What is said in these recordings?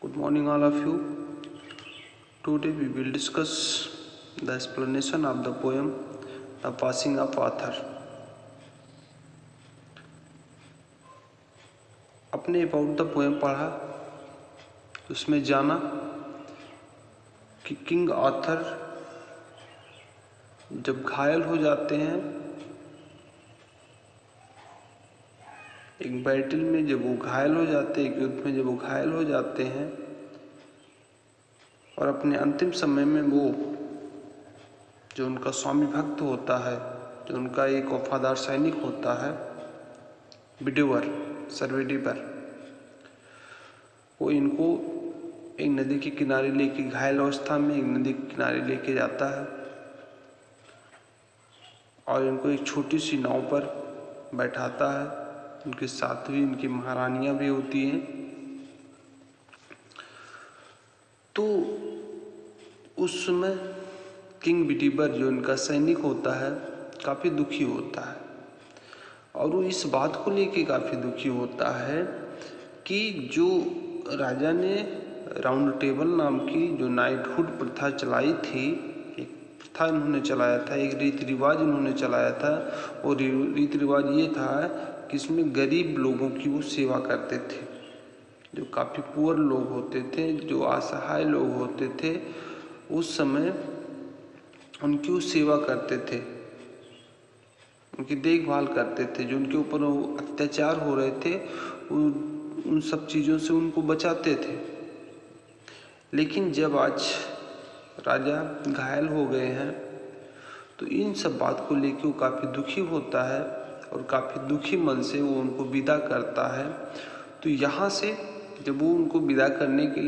Good morning, all of you. Today we will discuss the explanation of the poem The Passing of Author. अपने about the poem पढ़ा, उसमें जाना कि king author जब घायल हो जाते हैं एक बैटल में, जब वो घायल हो जाते हैं, एक युद्ध में जब वो घायल हो जाते हैं और अपने अंतिम समय में वो जो उनका स्वामी भक्त होता है, जो उनका एक वफादार सैनिक होता है, विडोवर सर्वेडिपर, वो इनको एक नदी के किनारे लेके, घायल अवस्था में एक नदी के किनारे लेके जाता है और इनको एक छोटी सी नाव पर बैठाता है। उनके साथ भी इनकी महारानियां भी होती हैं। तो उस समय किंग विडोवर जो इनका सैनिक होता है काफ़ी दुखी होता है और वो इस बात को लेके काफ़ी दुखी होता है कि जो राजा ने राउंड टेबल नाम की जो नाइटहुड प्रथा चलाई थी, एक प्रथा इन्होंने चलाया था, एक रीति रिवाज इन्होंने चलाया था। और रीति रिवाज ये था कि इसमें गरीब लोगों की वो सेवा करते थे, जो काफ़ी पुअर लोग होते थे, जो असहाय लोग होते थे, उस समय उनकी वो सेवा करते थे, उनकी देखभाल करते थे। जो उनके ऊपर अत्याचार हो रहे थे उन सब चीज़ों से उनको बचाते थे। लेकिन जब आज राजा घायल हो गए हैं तो इन सब बात को लेकर वो काफ़ी दुखी होता है और काफ़ी दुखी मन से वो उनको विदा करता है। तो यहाँ से जब वो उनको विदा करने के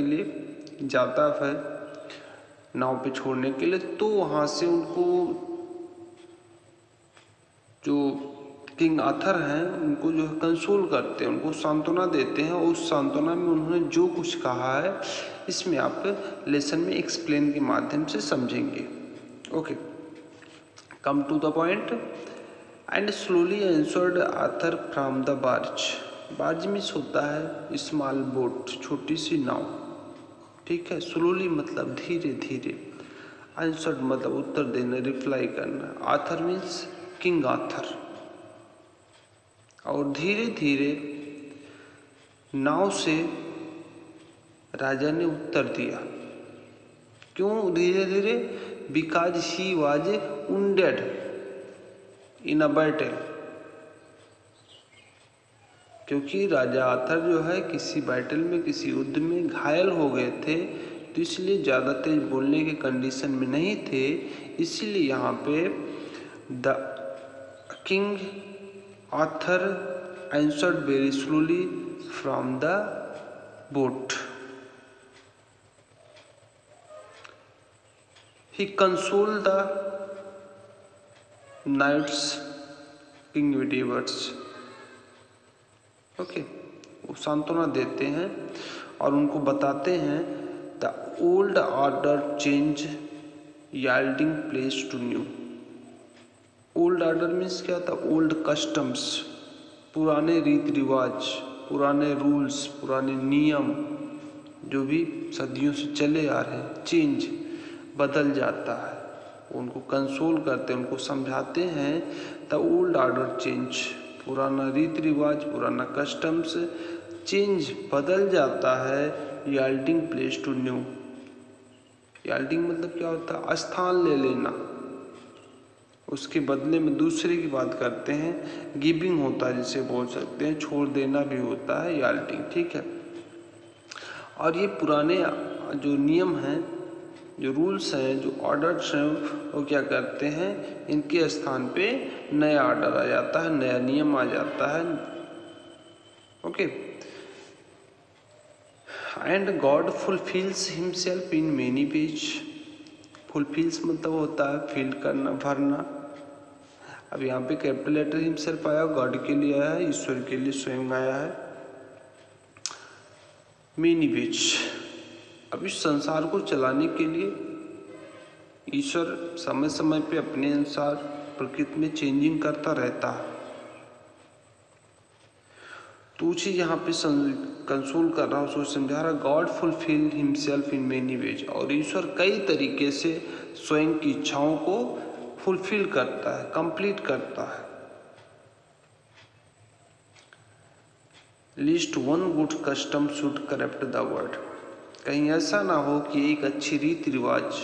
लिए जाता है नाव पे छोड़ने के लिए, तो वहाँ से उनको जो किंग आर्थर हैं उनको जो कंसोल करते हैं, उनको सांत्वना देते हैं। और उस सांत्वना में उन्होंने जो कुछ कहा है इसमें आप लेसन में एक्सप्लेन के माध्यम से समझेंगे। Okay, come to the point. And slowly answered Arthur from the barge. Barge means होता है स्मॉल बोट, छोटी सी नाव, ठीक है। स्लोली मतलब धीरे धीरे, आंसर्ड मतलब उत्तर देना, रिप्लाई करना। Arthur means king Arthur. और धीरे धीरे नाव से राजा ने उत्तर दिया। क्यों धीरे धीरे? Because he was wounded in a battle. क्योंकि राजा आर्थर जो है किसी बैटल में, किसी युद्ध में घायल हो गए थे, तो इसलिए ज़्यादा तेज बोलने के कंडीशन में नहीं थे। इसीलिए यहाँ पे the king Arthur answered very slowly from the boat. He consoled the knights king widowers. Okay, वो सांत्वना देते हैं और उनको बताते हैं the old order change yielding place to new. Old order means क्या था? ओल्ड कस्टम्स, पुराने रीति रिवाज, पुराने रूल्स, पुराने नियम जो भी सदियों से चले आ रहे हैं, चेंज बदल जाता है। उनको कंसोल करते हैं, उनको समझाते हैं द ओल्ड ऑर्डर चेंज, पुराना रीति रिवाज, पुराना कस्टम्स चेंज बदल जाता है, yielding place to new. Yielding मतलब क्या होता है? स्थान ले लेना, उसके बदले में दूसरे की बात करते हैं। गिविंग होता है, जिसे बोल सकते हैं, छोड़ देना भी होता है यील्डिंग, ठीक है। और ये पुराने जो नियम हैं, जो रूल्स हैं, जो ऑर्डर्स हैं, वो क्या करते हैं? इनके स्थान पे नया ऑर्डर आ जाता है, नया नियम आ जाता है। Okay. And God fulfils himself in many ways. Fulfils मतलब होता है फिल करना, भरना। अब यहाँ पे कैपिटल लेटर हिमसेल्फ आया, गॉड के लिए आया है, ईश्वर के लिए स्वयं आया है। मेनी वेज, अब इस संसार को चलाने के लिए ईश्वर समय समय पे अपने अनुसार प्रकृति में चेंजिंग करता रहता है। तो चीज यहाँ पे कंसोल कर रहा हूँ, सोच समझा रहा, God fulfil himself in many ways, और ईश्वर कई तरीके से स्वयं की इच्छाओं को फुलफिल करता है, कंप्लीट करता है। Least one good custom should corrupt the world, कहीं ऐसा ना हो कि एक अच्छी रीति रिवाज,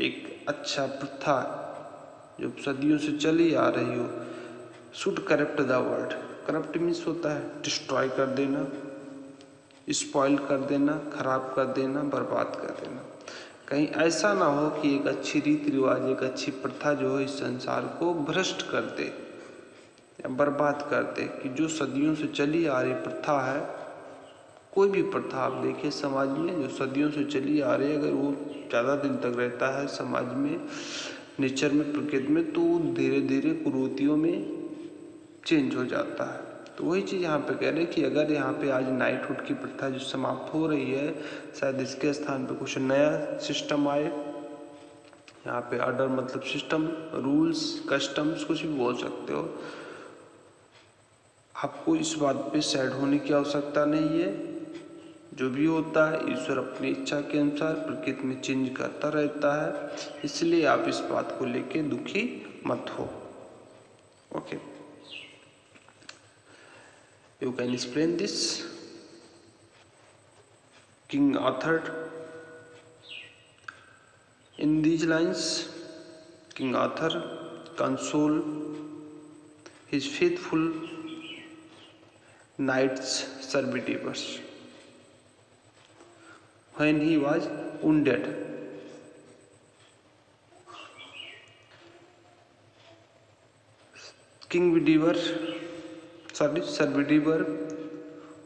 एक अच्छा प्रथा जो सदियों से चली आ रही हो, should corrupt the world. Corrupt means होता है डिस्ट्रॉय कर देना, स्पॉइल कर देना, खराब कर देना, बर्बाद कर देना। कहीं ऐसा ना हो कि एक अच्छी रीति रिवाज, एक अच्छी प्रथा जो है इस संसार को भ्रष्ट कर दे या बर्बाद कर दे। कि जो सदियों से चली आ रही प्रथा है, कोई भी प्रथा आप देखिए समाज में जो सदियों से चली आ रही है, अगर वो ज़्यादा दिन तक रहता है समाज में, नेचर में, प्रकृति में, तो धीरे धीरे कुरीतियों में चेंज हो जाता है। तो वही चीज़ यहाँ पे कह रहे हैं कि अगर यहाँ पे आज नाइटहुड की प्रथा जो समाप्त हो रही है, शायद इसके स्थान पे कुछ नया सिस्टम आए। यहाँ पे ऑर्डर मतलब सिस्टम, रूल्स, कस्टम्स, कुछ भी बोल सकते हो। आपको इस बात पे सैड होने की आवश्यकता नहीं है। जो भी होता है ईश्वर अपनी इच्छा के अनुसार प्रकृति में चेंज करता रहता है, इसलिए आप इस बात को लेके दुखी मत हो। Okay, you can explain this? King Arthur, in these lines, King Arthur console his faithful knights Sir Bedivere when he was wounded. Sir Bedivere,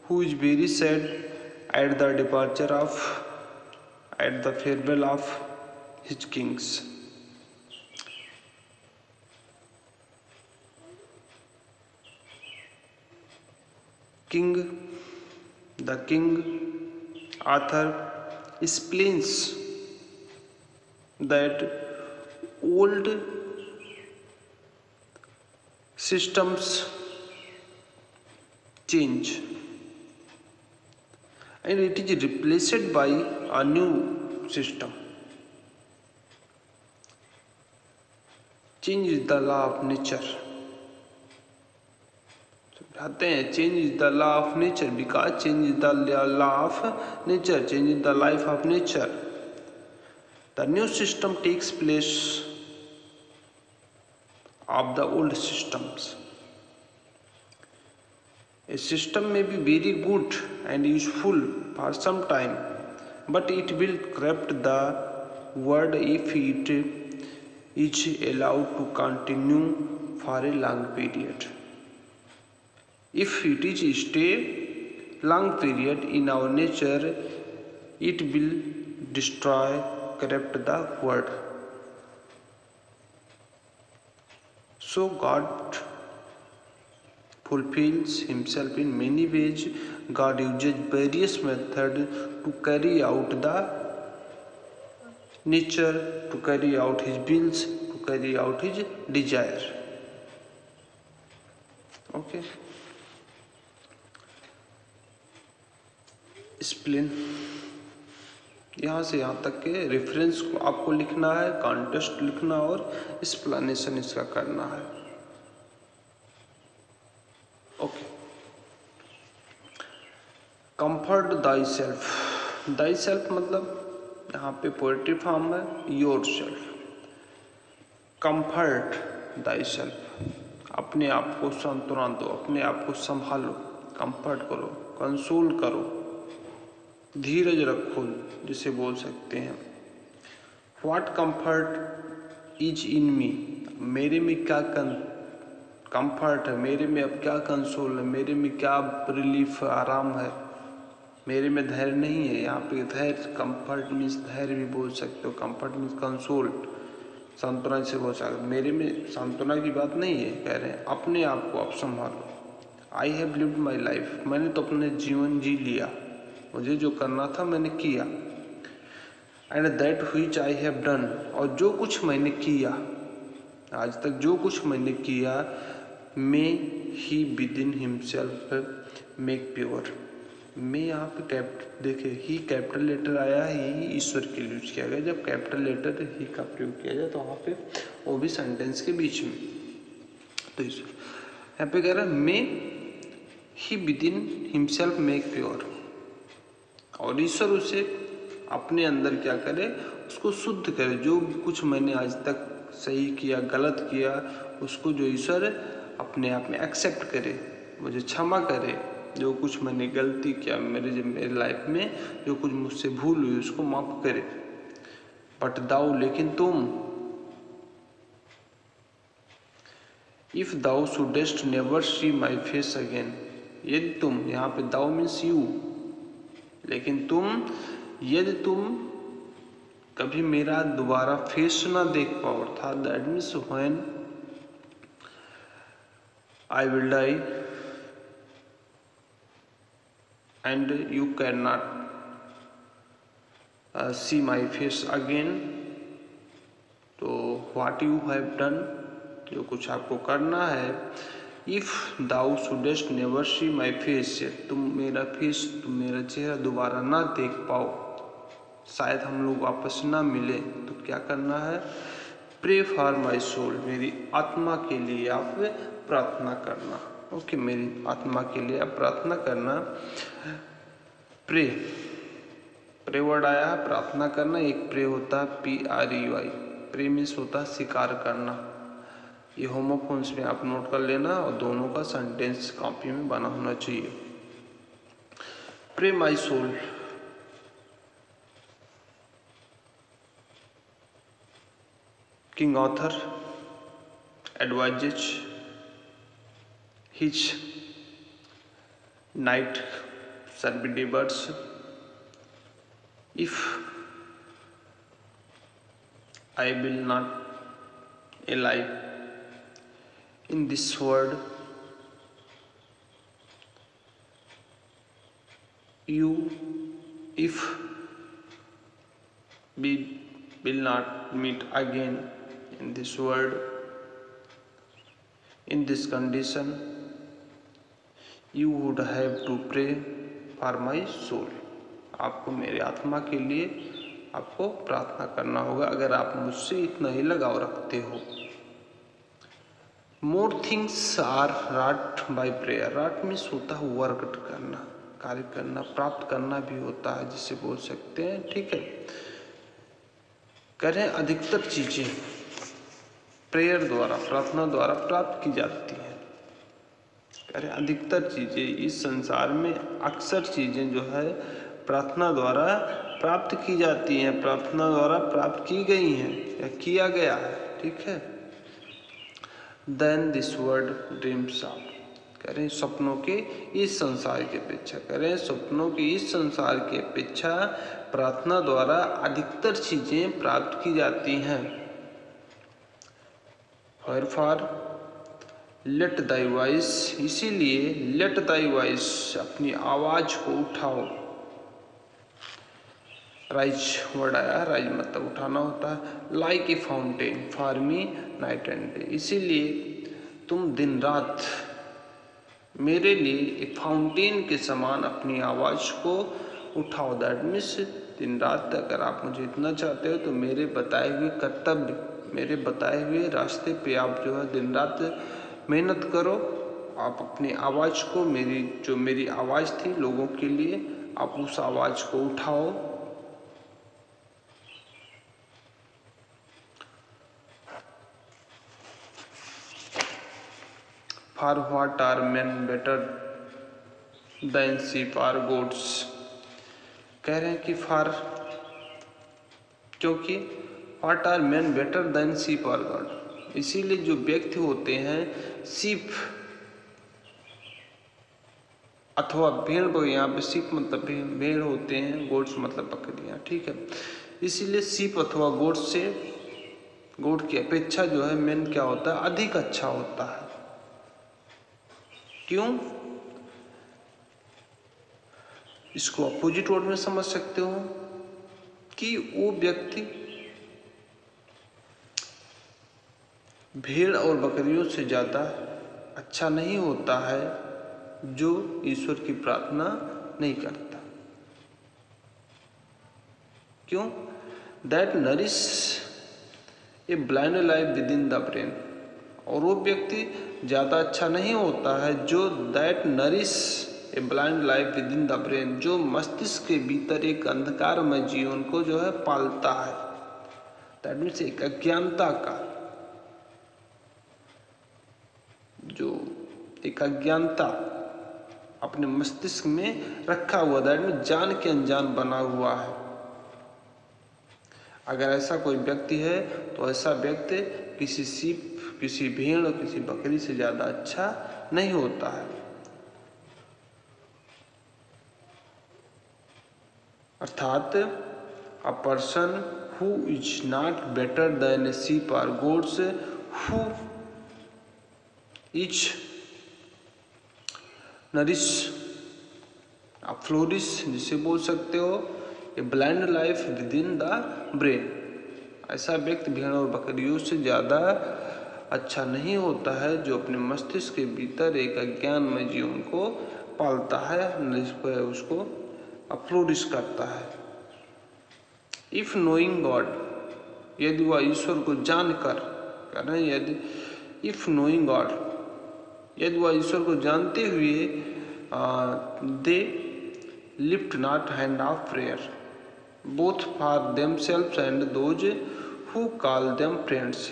who is very sad at the departure of, at the farewell of his kings. The king Arthur explains that old systems change and it is replaced by a new system. Change is the law of nature. समझाते हैं, change is the law of nature because change is the law of nature, change is the life of nature. The new system takes place of the old systems. A system may be very good and useful for some time, but it will corrupt the world if it is allowed to continue for a long period. If it is stay long period in our nature, it will destroy, corrupt the world. So God fulfills himself in many ways. God uses various methods to carry out the nature, to carry out his wills, to carry out his desire. Okay, explain. यहाँ से यहाँ तक के reference को आपको लिखना है, context लिखना और एक्सप्लेनेशन इसका करना है। Okay, comfort thy self. Thy self मतलब यहाँ पे पोएट्री फॉर्म है your self. Comfort thy self, अपने आप को सांत्वना दो, अपने आप को संभालो, कंफर्ट करो, कंसोल करो, धीरज रखो जिसे बोल सकते हैं। व्हाट कंफर्ट इज इन मी, मेरे में क्या कंफर्ट है, मेरे में अब क्या कंसोल है, मेरे में क्या रिलीफ, आराम है, मेरे में धैर्य नहीं है। यहाँ पे धैर्य, कंफर्ट मीन्स धैर्य भी बोल सकते हो, कंफर्ट मीन्स कंसोल, सांत्वना से बोल सकते। मेरे में सांत्वना की बात नहीं है, कह रहे हैं अपने आप को आप संभालो। I have lived my life, मैंने तो अपने जीवन जी लिया, मुझे जो करना था मैंने किया। And that which I have done, और जो कुछ मैंने किया आज तक, जो कुछ मैंने किया, may he with in himself make pure. मैं यहाँ पे देखिए ही कैपिटल लेटर आया, ही ईश्वर के लिए यूज किया गया। जब कैपिटल लेटर ही का प्रयोग किया जाए तो वहाँ पे वो भी सेंटेंस के बीच में, तो ईश्वर यहाँ पे कह रहा है may he with in himself make pure, और ईश्वर उसे अपने अंदर क्या करे, उसको शुद्ध करे। जो कुछ मैंने आज तक सही किया, गलत किया, उसको जो ईश्वर अपने आप में एक्सेप्ट करे, मुझे क्षमा करे। जो कुछ मैंने गलती किया मेरे लाइफ में, जो कुछ मुझसे भूल हुई, उसको माफ करे। बट दाऊ, लेकिन तुम, if thou shouldest never see my face again, यदि तुम, यहाँ पे दाऊ मीन्स यू, लेकिन तुम, यदि तुम कभी मेरा दोबारा फेस ना देख पाओ, अर्थात that means when I will die and you cannot see my face again, तो what you have done, जो कुछ आपको करना है, if thou shouldest never see my face, तुम मेरा फेस, तुम मेरा चेहरा दोबारा ना देख पाओ, शायद हम लोग वापस ना मिले, तो क्या करना है, प्रे फॉर माई सोल, मेरी आत्मा के लिए आप प्रार्थना करना। ओके, मेरी आत्मा के लिए आप प्रार्थना करना। प्रे, प्रे वर्ड आया है, प्रार्थना करना। एक प्रे होता है PREY, प्रे मीन्स होता है स्वीकार करना। ये होमोफोन्स में आप नोट कर लेना, और दोनों का सेंटेंस कॉपी में बना होना चाहिए। Pray my soul, king Arthur advises his knight servitors, if I will not alive in this world, you, if we will not meet again in this world, in this condition, you would have to pray for my soul, आपको मेरे आत्मा के लिए आपको प्रार्थना करना होगा, अगर आप मुझसे इतना ही लगाव रखते हो। More things are wrought by prayer, wrought means होता है वर्क करना, कार्य करना, प्राप्त करना भी होता है, जिसे बोल सकते हैं, ठीक है। करें अधिकतर चीजें प्रेयर द्वारा, प्रार्थना द्वारा प्राप्त की जाती हैं। करें अधिकतर चीजें इस संसार में, अक्सर चीजें जो है प्रार्थना द्वारा प्राप्त की जाती हैं, प्रार्थना द्वारा प्राप्त की गई हैं या किया गया है, ठीक है। Then this word dreams of, करें सपनों के इस संसार की अपेक्षा, करें सपनों के इस संसार की अपेक्षा प्रार्थना द्वारा अधिकतर चीजें प्राप्त की जाती हैं। फॉर लेट दाई वॉइस, इसीलिए लेट दाई वॉइस, अपनी आवाज को उठाओ। राइज वर्ड आया, राइज मतलब उठाना होता है। Like a fountain for me night and day, इसीलिए तुम दिन रात मेरे लिए एक फाउंटेन के समान अपनी आवाज को उठाओ। दैट मीन्स दिन रात अगर आप मुझे इतना चाहते हो तो मेरे बताए हुए कर्तव्य, मेरे बताए हुए रास्ते पे आप जो है दिन रात मेहनत करो। आप अपनी आवाज को, मेरी आवाज थी लोगों के लिए, आप उस आवाज को उठाओ। For what are men better than sheep are goats, कह रहे हैं कि फॉर, क्योंकि what are men better than sheep are goat, इसीलिए जो व्यक्ति होते हैं शीप अथवा भेड़, यहाँ पे शीप मतलब भेड़ होते हैं, गोट्स मतलब बकरियां, ठीक है। इसीलिए शीप अथवा गोट की अपेक्षा जो है मेन क्या होता है, अधिक अच्छा होता है। क्यों? इसको अपोजिट वर्ड में समझ सकते हो कि वो व्यक्ति भेड़ और बकरियों से ज्यादा अच्छा नहीं होता है जो ईश्वर की प्रार्थना नहीं करता। क्यों? That nourish A blind life with in the brain. और वो व्यक्ति ज़्यादा अच्छा नहीं होता है जो that nourish A blind life with in the brain, जो मस्तिष्क के भीतर एक अंधकारमय जीवन को जो है पालता है। दैट मीन्स एक अज्ञानता का, जो एक अज्ञानता अपने मस्तिष्क में रखा हुआ, दैट मीन्स जान के अनजान बना हुआ है। अगर ऐसा कोई व्यक्ति है तो ऐसा व्यक्ति किसी सीप, किसी भेड़ और किसी बकरी से ज़्यादा अच्छा नहीं होता है। अर्थात a person who is not better than a sheep और goats who is nourish a flourish, जिसे बोल सकते हो a blind life with in the brain. ऐसा व्यक्ति भेड़ और बकरियों से ज़्यादा अच्छा नहीं होता है जो अपने मस्तिष्क के भीतर एक अज्ञानमय जीवन को पालता है, उसको फ्लोरिश करता है। इफ नोइंग गॉड, यदि वह ईश्वर को जानकर, यदि इफ नोइंग गॉड, यदि वह ईश्वर को जानते हुए they lift not hand of prayer both for themselves and those who call them friends.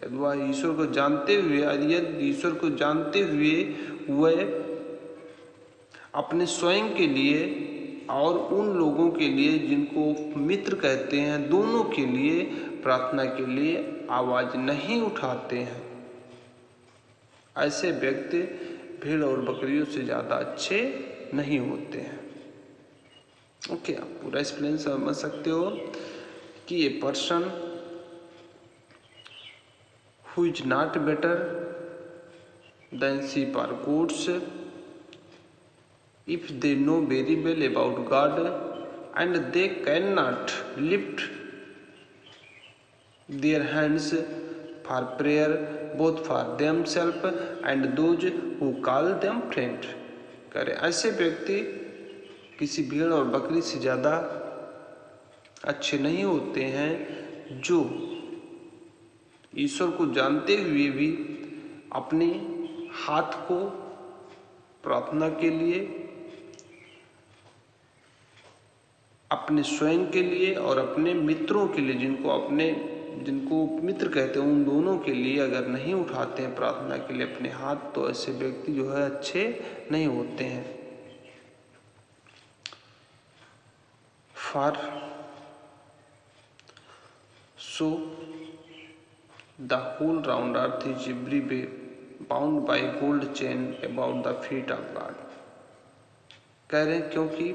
यदि वह ईश्वर को जानते हुए, यदि ईश्वर को जानते हुए वह अपने स्वयं के लिए और उन लोगों के लिए जिनको मित्र कहते हैं, दोनों के लिए प्रार्थना के लिए आवाज नहीं उठाते हैं, ऐसे व्यक्ति भेड़ और बकरियों से ज़्यादा अच्छे नहीं होते हैं। ओके, आप पूरा एक्सप्लेन समझ सकते हो कि ये person who is not better then sheep or goats if they know very well about God and they cannot lift their hands for prayer both for themselves and those who call them friend। करे ऐसे व्यक्ति किसी भेड़ और बकरी से ज़्यादा अच्छे नहीं होते हैं जो ईश्वर को जानते हुए भी अपने हाथ को प्रार्थना के लिए, अपने स्वयं के लिए और अपने मित्रों के लिए, जिनको मित्र कहते हैं, उन दोनों के लिए अगर नहीं उठाते हैं प्रार्थना के लिए अपने हाथ, तो ऐसे व्यक्ति जो है अच्छे नहीं होते हैं। For so the whole round earth is every way bound by gold chain about the feet of God. कह रहे हैं क्योंकि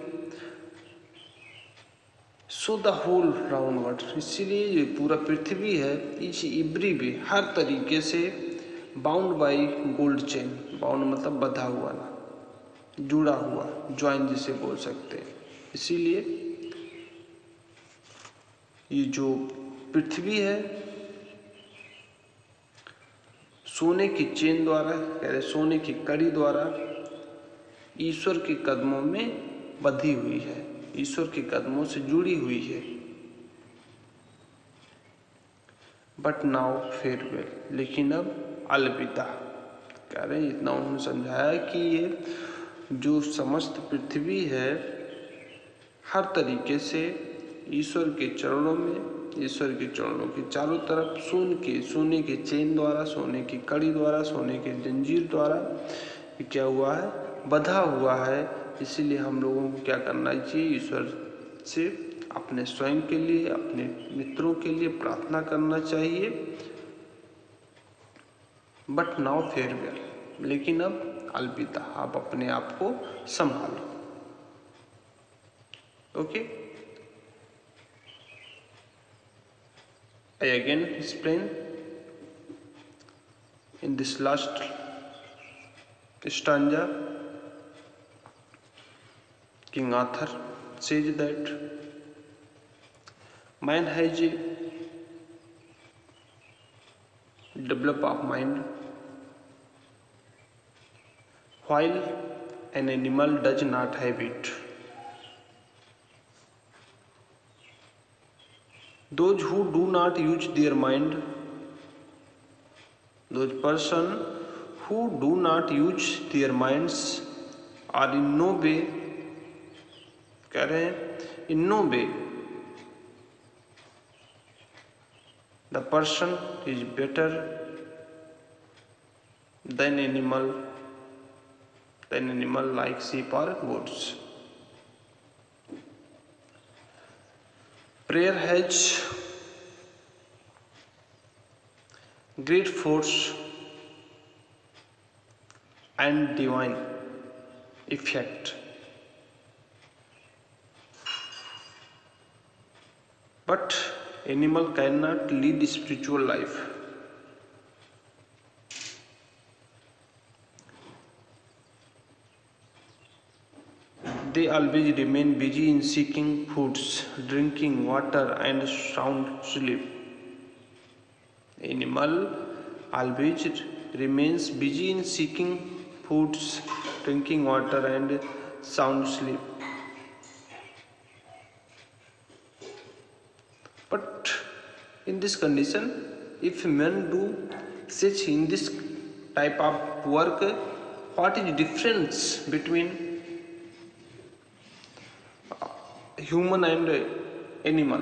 so the whole round world, इसीलिए ये पूरा पृथ्वी है, इस एवरी वे हर तरीके से bound by gold chain, bound मतलब बंधा हुआ ना, जुड़ा हुआ, ज्वाइन जिसे बोल सकते हैं। इसीलिए ये जो पृथ्वी है सोने की चेन द्वारा, कह रहे सोने की कड़ी द्वारा ईश्वर के कदमों में बंधी हुई है, ईश्वर के कदमों से जुड़ी हुई है। बट नाउ फेयरवेल, लेकिन अब अलविदा। कह रहे हैं इतना उन्होंने समझाया कि ये जो समस्त पृथ्वी है हर तरीके से ईश्वर के चरणों में, ईश्वर के चरणों के चारों तरफ सोने के चेन द्वारा, सोने की कड़ी द्वारा, सोने के जंजीर द्वारा क्या हुआ है, बंधा हुआ है। इसीलिए हम लोगों को क्या करना चाहिए, ईश्वर से अपने स्वयं के लिए, अपने मित्रों के लिए प्रार्थना करना चाहिए। बट नाउ फेयरवेल, लेकिन अब अलविदा, आप अपने आप को संभालो। Okay, I again explain in this last stanza, King Arthur says that man has a develop of mind while an animal does not have it. Those who do not use their mind, those person who do not use their minds are in no way, कह रहे हैं in no way the person is better than animal like sheep or goats. Prayer has great force and divine effect, but animal cannot lead spiritual life. They always remain busy in seeking foods, drinking water and sound sleep. Animal always remains busy in seeking foods, drinking water and sound sleep. But in this condition, if men do such in this type of work, what is difference between human and animal?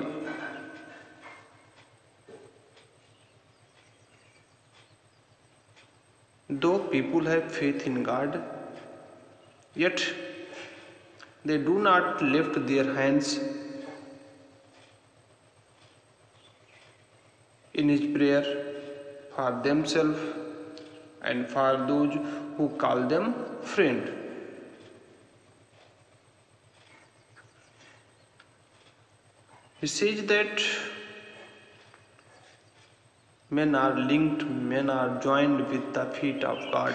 Though people have faith in God, yet they do not lift their hands in his prayer for themselves and for those who call them friend. He says that men are linked, men are joined with the feet of God.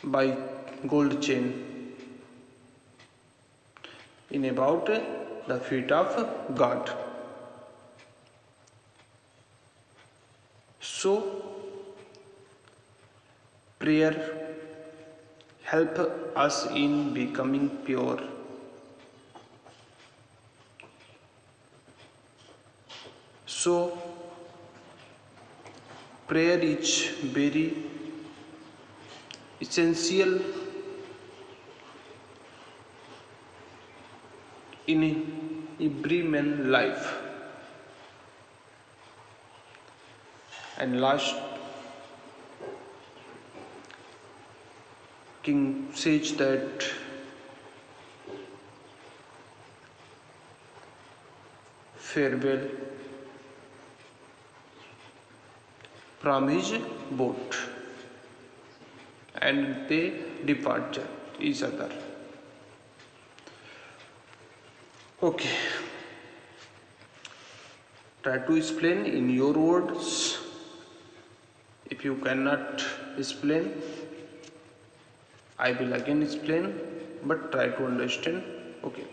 By gold chain in about the feet of God. So prayer help us in becoming pure. So prayer is very essential in every man's life. And last, King says that farewell from his boat, and they depart each other. Okay, try to explain in your words. If you cannot explain, I will again explain, but try to understand. Okay.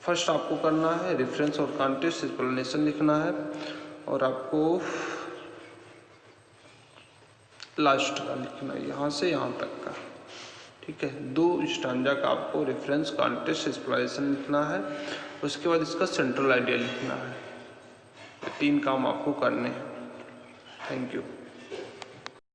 First आपको करना है reference और context explanation लिखना है, और आपको last का लिखना है यहाँ से यहाँ तक का. ठीक है, 2 स्टांजा का आपको रेफरेंस कॉन्टेक्स्ट एक्सप्लेनेशन लिखना है, उसके बाद इसका सेंट्रल आइडिया लिखना है. 3 काम आपको करने हैं. Thank you.